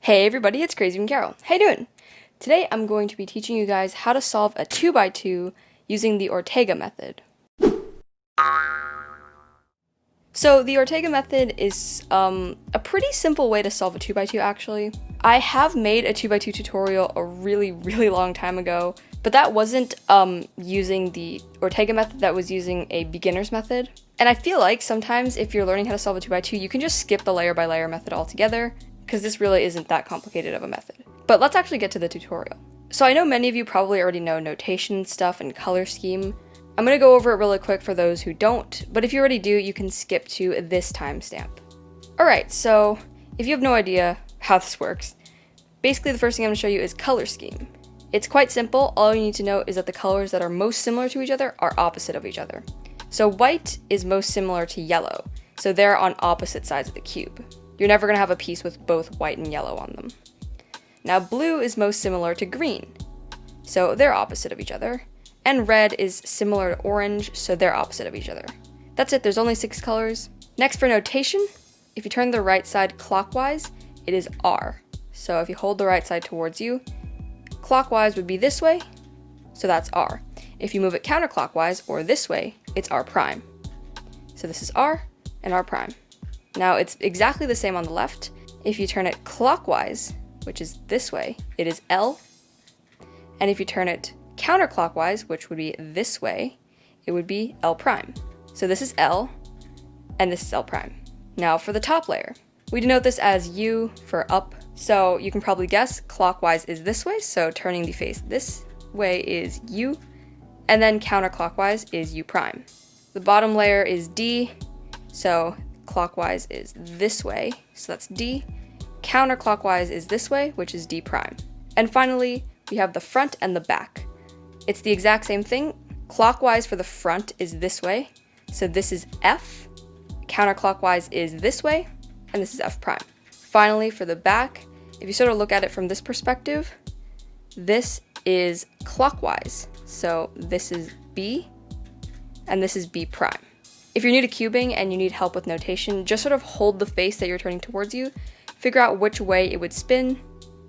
Hey everybody, it's Crazy and Carol. How you doing? Today I'm going to be teaching you guys how to solve a 2x2 using the Ortega method. So the Ortega method is a pretty simple way to solve a 2x2 actually. I have made a 2x2 tutorial a really long time ago, but that wasn't using the Ortega method, that was using a beginner's method. And I feel like sometimes if you're learning how to solve a 2x2, you can just skip the layer by layer method altogether, because this really isn't that complicated of a method. But let's actually get to the tutorial. So I know many of you probably already know notation stuff and color scheme. I'm going to go over it really quick for those who don't, but if you already do, you can skip to this timestamp. Alright, so if you have no idea how this works, basically the first thing I'm going to show you is color scheme. It's quite simple. All you need to know is that the colors that are most similar to each other are opposite of each other. So white is most similar to yellow, so they're on opposite sides of the cube. You're never going to have a piece with both white and yellow on them. Now blue is most similar to green, so they're opposite of each other. And red is similar to orange, so they're opposite of each other. That's it, there's only 6 colors. Next for notation, if you turn the right side clockwise, it is R. So if you hold the right side towards you, clockwise would be this way, so that's R. If you move it counterclockwise, or this way, it's R prime. So this is R and R prime. Now it's exactly the same on the left. If you turn it clockwise, which is this way, it is L. And if you turn it counterclockwise, which would be this way, it would be L prime. So this is L, and this is L prime. Now for the top layer, we denote this as U for up. So you can probably guess clockwise is this way, so turning the face this way is U, and then counterclockwise is U prime. The bottom layer is D, so clockwise is this way, so that's D. Counterclockwise is this way, which is D prime. And finally, we have the front and the back. It's the exact same thing. Clockwise for the front is this way, so this is F. Counterclockwise is this way, and this is F prime. Finally, for the back, if you sort of look at it from this perspective, this is clockwise, so this is B, and this is B prime. If you're new to cubing and you need help with notation, just sort of hold the face that you're turning towards you, figure out which way it would spin,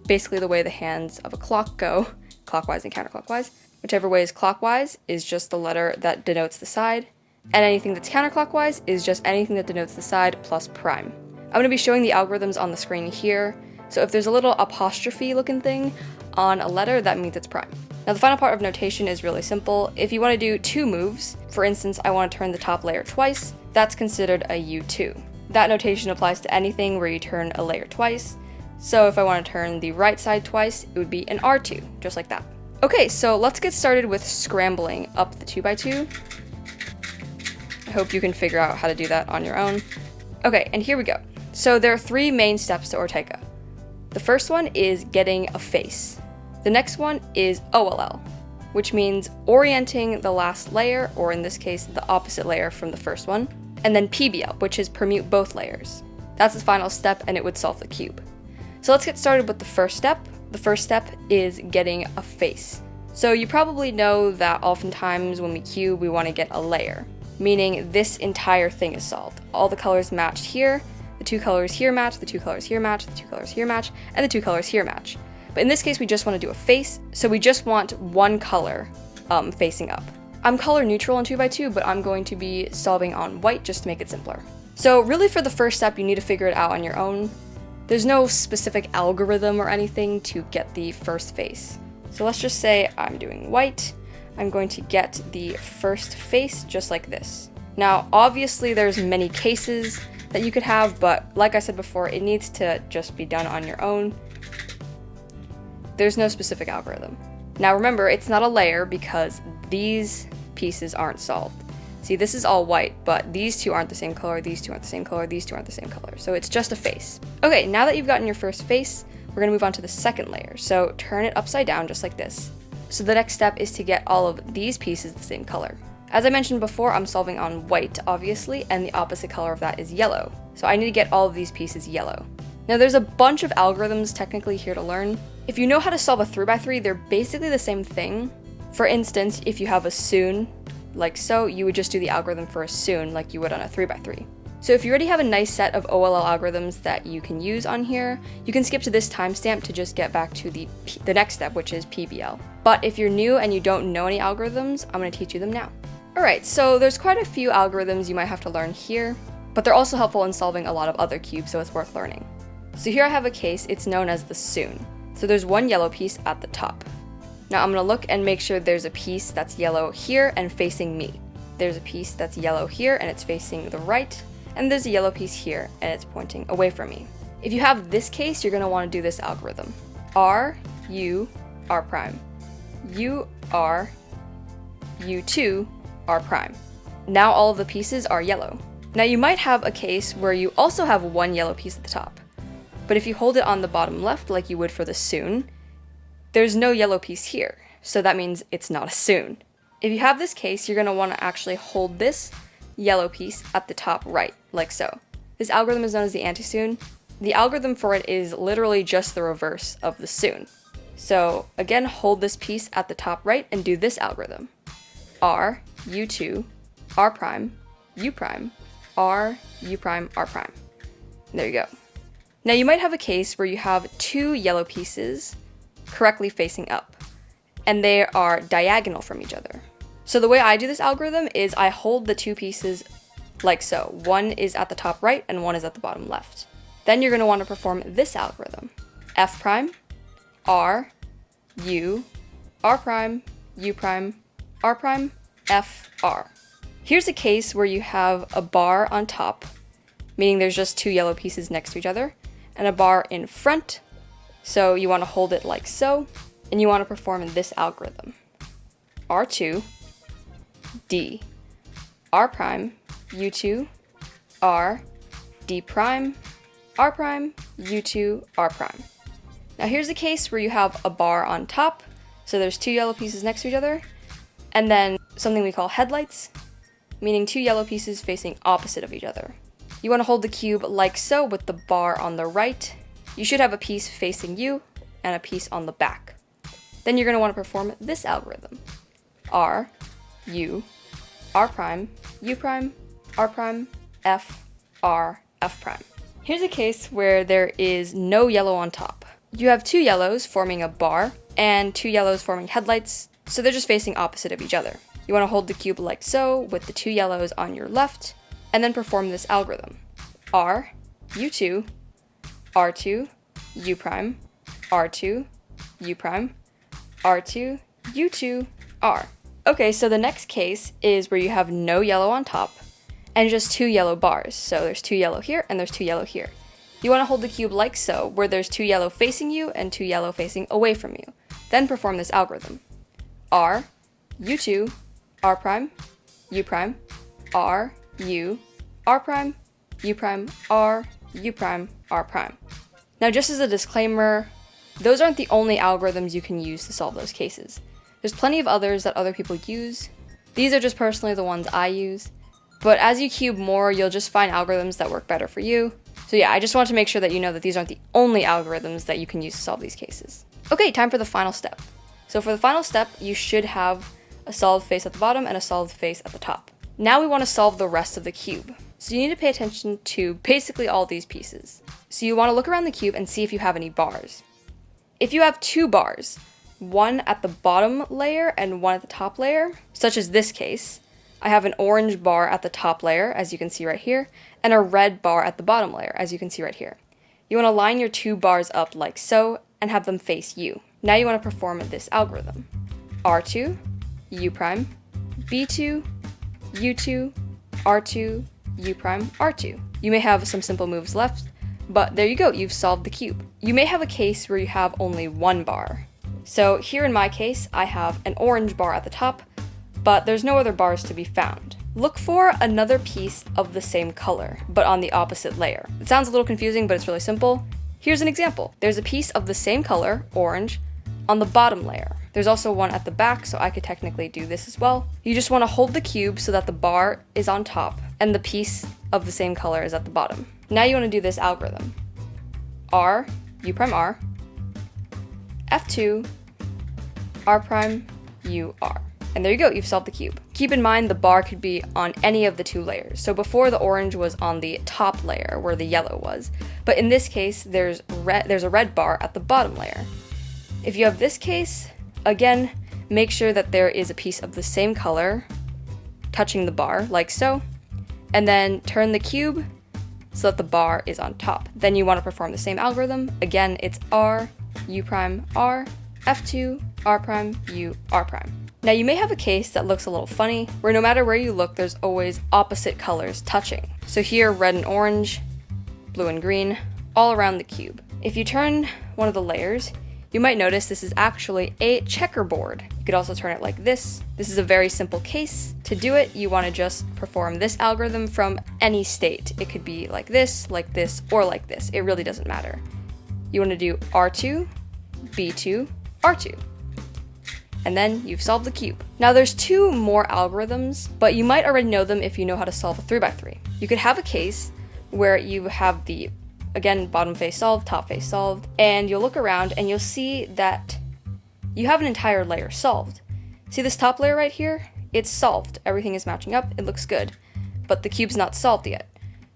basically the way the hands of a clock go, clockwise and counterclockwise. Whichever way is clockwise is just the letter that denotes the side, and anything that's counterclockwise is just anything that denotes the side plus prime. I'm going to be showing the algorithms on the screen here, so if there's a little apostrophe looking thing on a letter, that means it's prime. Now the final part of notation is really simple. If you want to do 2 moves, for instance, I want to turn the top layer twice, that's considered a U2. That notation applies to anything where you turn a layer twice. So if I want to turn the right side twice, it would be an R2, just like that. Okay, so let's get started with scrambling up the 2x2. I hope you can figure out how to do that on your own. Okay, and here we go. So there are 3 main steps to Ortega. The first one is getting a face. The next one is OLL, which means orienting the last layer, or in this case, the opposite layer from the first one, and then PBL, which is permute both layers. That's the final step, and it would solve the cube. So let's get started with the first step. The first step is getting a face. So you probably know that oftentimes when we cube, we want to get a layer, meaning this entire thing is solved. All the colors matched here, the 2 colors here match, the 2 colors here match, the 2 colors here match, and the 2 colors here match. But in this case, we just want to do a face, so we just want one color facing up. I'm color neutral in 2x2, but I'm going to be solving on white just to make it simpler. So really for the first step, you need to figure it out on your own. There's no specific algorithm or anything to get the first face. So let's just say I'm doing white. I'm going to get the first face just like this. Now, obviously there's many cases that you could have, but like I said before, it needs to just be done on your own. There's no specific algorithm. Now remember, it's not a layer because these pieces aren't solved. See, this is all white, but these 2 aren't the same color, these 2 aren't the same color, these 2 aren't the same color. So it's just a face. Okay, now that you've gotten your first face, we're gonna move on to the second layer. So turn it upside down just like this. So the next step is to get all of these pieces the same color. As I mentioned before, I'm solving on white, obviously, and the opposite color of that is yellow. So I need to get all of these pieces yellow. Now there's a bunch of algorithms technically here to learn. If you know how to solve a 3x3, they're basically the same thing. For instance, if you have a soon, like so, you would just do the algorithm for a soon like you would on a 3x3. So if you already have a nice set of OLL algorithms that you can use on here, you can skip to this timestamp to just get back to the next step, which is PBL. But if you're new and you don't know any algorithms, I'm going to teach you them now. Alright, so there's quite a few algorithms you might have to learn here, but they're also helpful in solving a lot of other cubes, so it's worth learning. So here I have a case, it's known as the soon. So there's one yellow piece at the top. Now I'm going to look and make sure there's a piece that's yellow here and facing me. There's a piece that's yellow here and it's facing the right, and there's a yellow piece here and it's pointing away from me. If you have this case, you're going to want to do this algorithm. R, U, R prime. U, R, U2, R prime. Now all of the pieces are yellow. Now you might have a case where you also have one yellow piece at the top, but if you hold it on the bottom left like you would for the soon, there's no yellow piece here, so that means it's not a soon. If you have this case, you're going to want to actually hold this yellow piece at the top right, like so. This algorithm is known as the anti-soon. The algorithm for it is literally just the reverse of the soon. So again, hold this piece at the top right and do this algorithm. R, U2, R prime, U prime, R, U prime, R prime. There you go. Now you might have a case where you have two yellow pieces correctly facing up, and they are diagonal from each other. So the way I do this algorithm is I hold the two pieces like so. One is at the top right and one is at the bottom left. Then you're going to want to perform this algorithm. F prime, R, U, R prime, U prime, R prime, F, R. Here's a case where you have a bar on top, meaning there's just two yellow pieces next to each other, and a bar in front. So you want to hold it like so, and you want to perform this algorithm. R2, D, R prime, U2, R, D prime, R prime, U2, R prime. Now here's a case where you have a bar on top, so there's two yellow pieces next to each other, and then something we call headlights, meaning two yellow pieces facing opposite of each other. You want to hold the cube like so with the bar on the right. You should have a piece facing you and a piece on the back. Then you're going to want to perform this algorithm. R, U, R prime, U prime, R prime, F, R, F prime. Here's a case where there is no yellow on top. You have two yellows forming a bar and two yellows forming headlights, so they're just facing opposite of each other. You want to hold the cube like so with the two yellows on your left, and then perform this algorithm. R, U2, R2, U prime, R2, U prime, R2, U2, R. Okay, so the next case is where you have no yellow on top and just two yellow bars. So there's two yellow here and there's two yellow here. You want to hold the cube like so, where there's two yellow facing you and two yellow facing away from you. Then perform this algorithm. R, U2, R prime, U prime, R, U, R prime, U prime, R, U prime, R prime. Now just as a disclaimer, those aren't the only algorithms you can use to solve those cases. There's plenty of others that other people use. These are just personally the ones I use. But as you cube more, you'll just find algorithms that work better for you. So yeah, I just want to make sure that you know that these aren't the only algorithms that you can use to solve these cases. Okay, time for the final step. So for the final step, you should have a solid face at the bottom and a solid face at the top. Now we want to solve the rest of the cube. So you need to pay attention to basically all these pieces. So you want to look around the cube and see if you have any bars. If you have two bars, one at the bottom layer and one at the top layer, such as this case, I have an orange bar at the top layer, as you can see right here, and a red bar at the bottom layer, as you can see right here. You want to line your two bars up like so and have them face you. Now you want to perform this algorithm. R2, U prime, B2, U2, R2, U prime, R2. You may have some simple moves left, but there you go, you've solved the cube. You may have a case where you have only one bar. So here in my case, I have an orange bar at the top, but there's no other bars to be found. Look for another piece of the same color, but on the opposite layer. It sounds a little confusing, but it's really simple. Here's an example. There's a piece of the same color, orange, on the bottom layer. There's also one at the back, so I could technically do this as well. You just want to hold the cube so that the bar is on top and the piece of the same color is at the bottom. Now you want to do this algorithm. R, U prime R, F2, R prime, U, R. And there you go, you've solved the cube. Keep in mind the bar could be on any of the two layers. So before, the orange was on the top layer where the yellow was. But in this case, there's a red bar at the bottom layer. If you have this case, again, make sure that there is a piece of the same color touching the bar, like so. And then turn the cube so that the bar is on top. Then you want to perform the same algorithm. Again, it's R, U prime, R, F2, R prime, U, R prime. Now you may have a case that looks a little funny, where no matter where you look, there's always opposite colors touching. So here, red and orange, blue and green, all around the cube. If you turn one of the layers, you might notice this is actually a checkerboard. You could also turn it like this. This is a very simple case. To do it, you want to just perform this algorithm from any state. It could be like this, or like this. It really doesn't matter. You want to do R2, B2, R2. And then you've solved the cube. Now there's two more algorithms, but you might already know them if you know how to solve a 3x3. You could have a case where you have the, again, bottom face solved, top face solved, and you'll look around and you'll see that you have an entire layer solved. See this top layer right here? It's solved. Everything is matching up, it looks good, but the cube's not solved yet.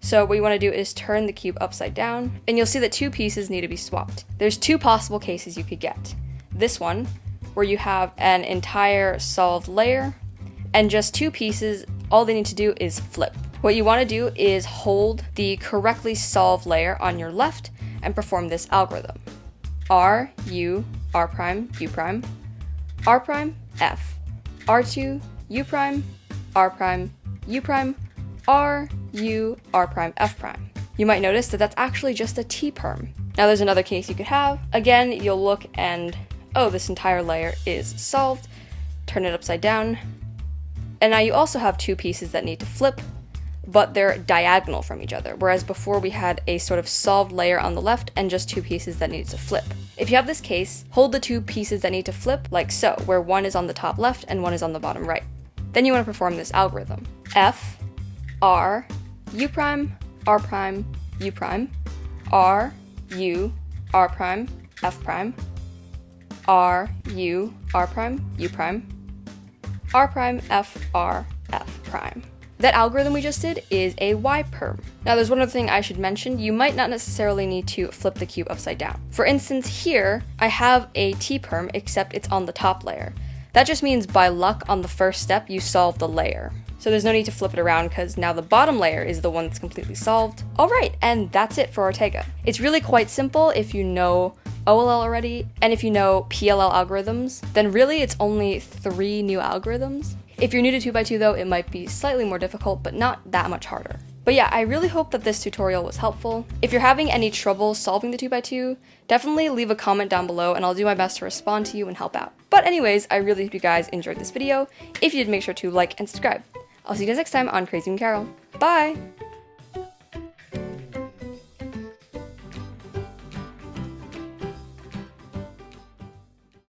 So what you want to do is turn the cube upside down, and you'll see that two pieces need to be swapped. There's two possible cases you could get. This one, where you have an entire solved layer, and just two pieces, all they need to do is flip. What you want to do is hold the correctly solved layer on your left and perform this algorithm. R, U, R prime, U prime, R prime, F, R2, U prime, R prime, U prime, R, U, R prime, F prime. You might notice that that's actually just a T-Perm. Now there's another case you could have. Again, you'll look and, oh, this entire layer is solved. Turn it upside down. And now you also have two pieces that need to flip, but they're diagonal from each other, whereas before we had a sort of solved layer on the left and just two pieces that needed to flip. If you have this case, hold the two pieces that need to flip like so, where one is on the top left and one is on the bottom right. Then you want to perform this algorithm. F, R, U prime, R prime, U prime, R, U, R prime, F prime, R, U, R prime, U prime, R prime, F, R, F prime. That algorithm we just did is a Y-perm. Now there's one other thing I should mention. You might not necessarily need to flip the cube upside down. For instance, here I have a T-perm, except it's on the top layer. That just means by luck on the first step you solve the layer. So there's no need to flip it around because now the bottom layer is the one that's completely solved. Alright, and that's it for Ortega. It's really quite simple if you know OLL already, and if you know PLL algorithms, then really it's only 3 new algorithms. If you're new to 2x2 though, it might be slightly more difficult, but not that much harder. But yeah, I really hope that this tutorial was helpful. If you're having any trouble solving the 2x2, definitely leave a comment down below and I'll do my best to respond to you and help out. But anyways, I really hope you guys enjoyed this video. If you did, make sure to like and subscribe. I'll see you guys next time on Crazy and Carol. Bye!